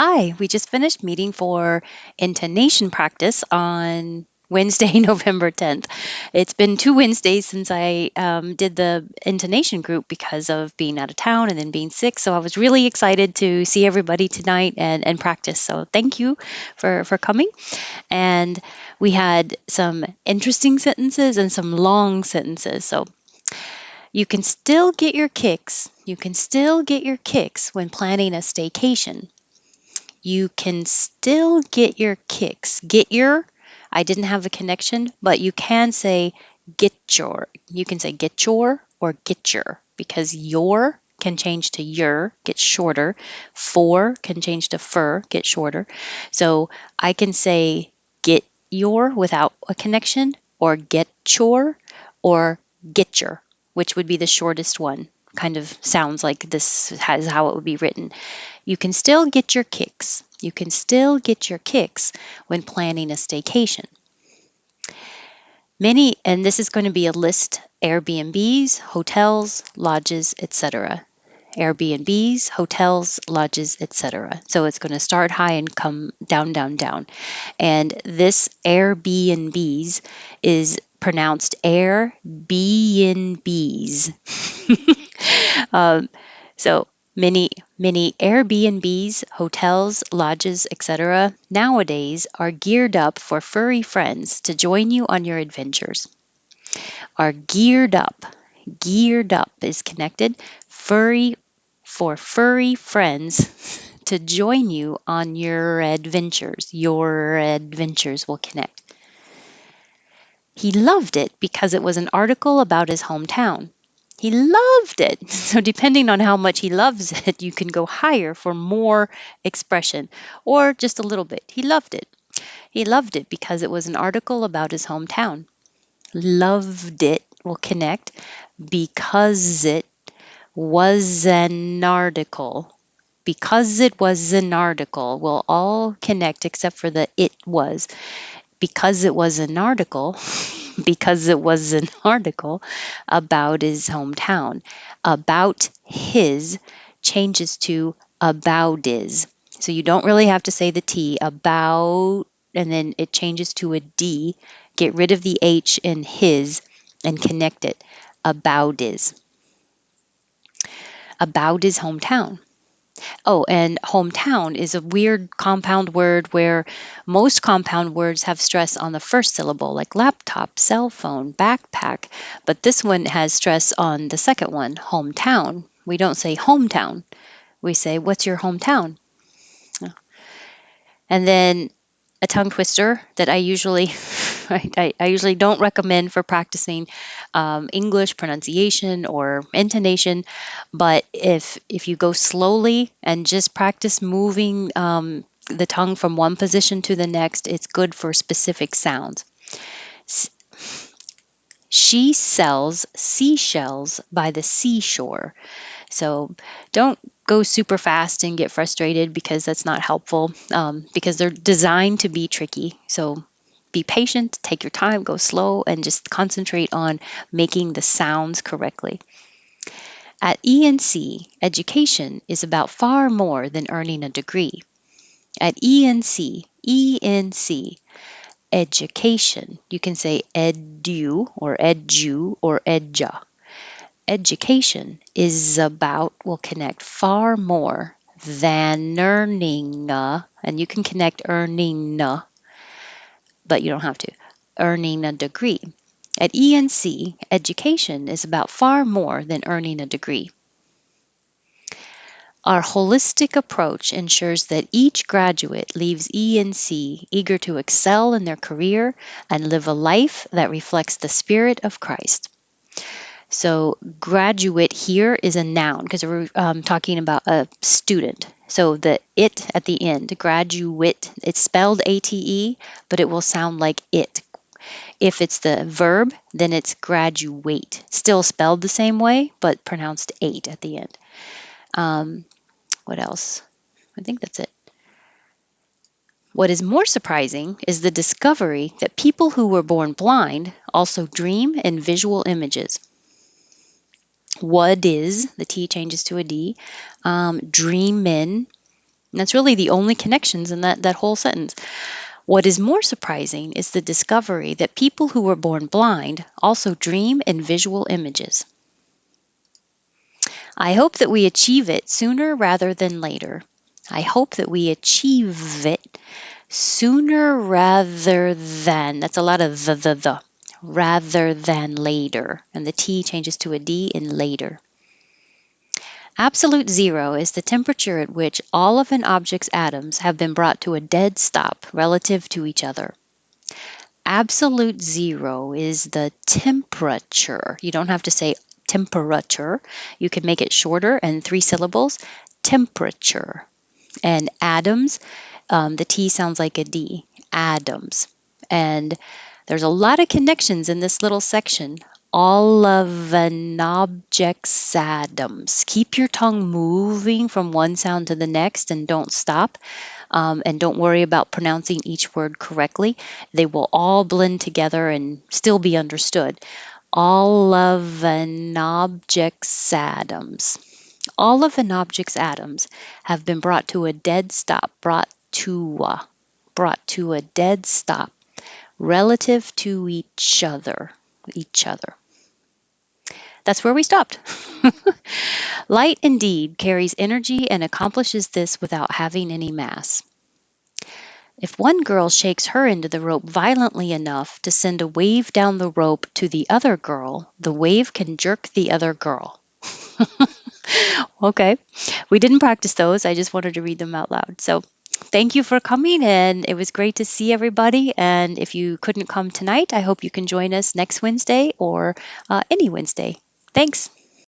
Hi, we just finished meeting for intonation practice on Wednesday, November 10th. It's been 2 Wednesdays since I did the intonation group because of being out of town and then being sick. So I was really excited to see everybody tonight and practice. So thank you for coming. And we had some interesting sentences and some long sentences. So you can still get your kicks. You can still get your kicks when planning a staycation. You can still get your kicks. Get your, I didn't have a connection, but you can say get your. You can say get your or get your because your can change to your, get shorter. For can change to fur, get shorter. So I can say get your without a connection or get your or get your, which would be the shortest one. Kind of sounds like this is how it would be written. You can still get your kicks. You can still get your kicks when planning a staycation. Many, and this is going to be a list: Airbnbs, hotels, lodges, etc. Airbnbs, hotels, lodges, etc. So it's going to start high and come down, down, down. And this Airbnbs is pronounced Airbnbs. um, so many Airbnbs, hotels, lodges, etc. nowadays are geared up for furry friends to join you on your adventures. Are geared up. Geared up is connected. Furry for furry friends to join you on your adventures. Your adventures will connect. He loved it because it was an article about his hometown. He loved it. So, depending on how much he loves it, you can go higher for more expression or just a little bit. He loved it. He loved it because it was an article about his hometown. Loved it will connect because it was an article. Because it was an article will all connect except for the it was. Because it was an article, because it was an article about his hometown. About his changes to about is. So you don't really have to say the T, about, and then it changes to a D. Get rid of the H in his and connect it. About is. About his hometown. Oh, and hometown is a weird compound word where most compound words have stress on the first syllable, like laptop, cell phone, backpack. But this one has stress on the second one, hometown. We don't say hometown. We say, what's your hometown? And then a tongue twister that I usually I usually don't recommend for practicing English pronunciation or intonation, but if you go slowly and just practice moving the tongue from one position to the next, it's good for specific sounds. She sells seashells by the seashore. So don't go super fast and get frustrated because that's not helpful because they're designed to be tricky. So be patient, take your time, go slow, and just concentrate on making the sounds correctly. At ENC, education is about far more than earning a degree. At ENC, education, you can say edu or edja. Education is about, will connect far more than earning, and you can connect earning, but you don't have to, earning a degree. At ENC, education is about far more than earning a degree. Our holistic approach ensures that each graduate leaves ENC eager to excel in their career and live a life that reflects the Spirit of Christ. So graduate here is a noun because we're talking about a student. So the it at the end, graduate, it's spelled ATE, but it will sound like it. If it's the verb, then it's graduate. Still spelled the same way, but pronounced ate at the end. What else? I think that's it. What is more surprising is the discovery that people who were born blind also dream in visual images. What is, the T changes to a D, dream in, And that's really the only connections in that whole sentence. What is more surprising is the discovery that people who were born blind also dream in visual images. I hope that we achieve it sooner rather than later. I hope that we achieve it sooner rather than, that's a lot of the, rather than later. And the T changes to a D in later. Absolute zero is the temperature at which all of an object's atoms have been brought to a dead stop relative to each other. Absolute zero is the temperature. You don't have to say temperature. You can make it shorter and 3 syllables. Temperature. And atoms, the T sounds like a D. Atoms. And there's a lot of connections in this little section. All of an object's atoms. Keep your tongue moving from one sound to the next and don't stop. And don't worry about pronouncing each word correctly. They will all blend together and still be understood. All of an object's atoms. All of an object's atoms have been brought to a dead stop, brought to a dead stop relative to each other. Each other. That's where we stopped. Light indeed carries energy and accomplishes this without having any mass. If one girl shakes her end of the rope violently enough to send a wave down the rope to the other girl, the wave can jerk the other girl. Okay, we didn't practice those. I just wanted to read them out loud. So thank you for coming, and it was great to see everybody. And if you couldn't come tonight, I hope you can join us next Wednesday or any Wednesday. Thanks.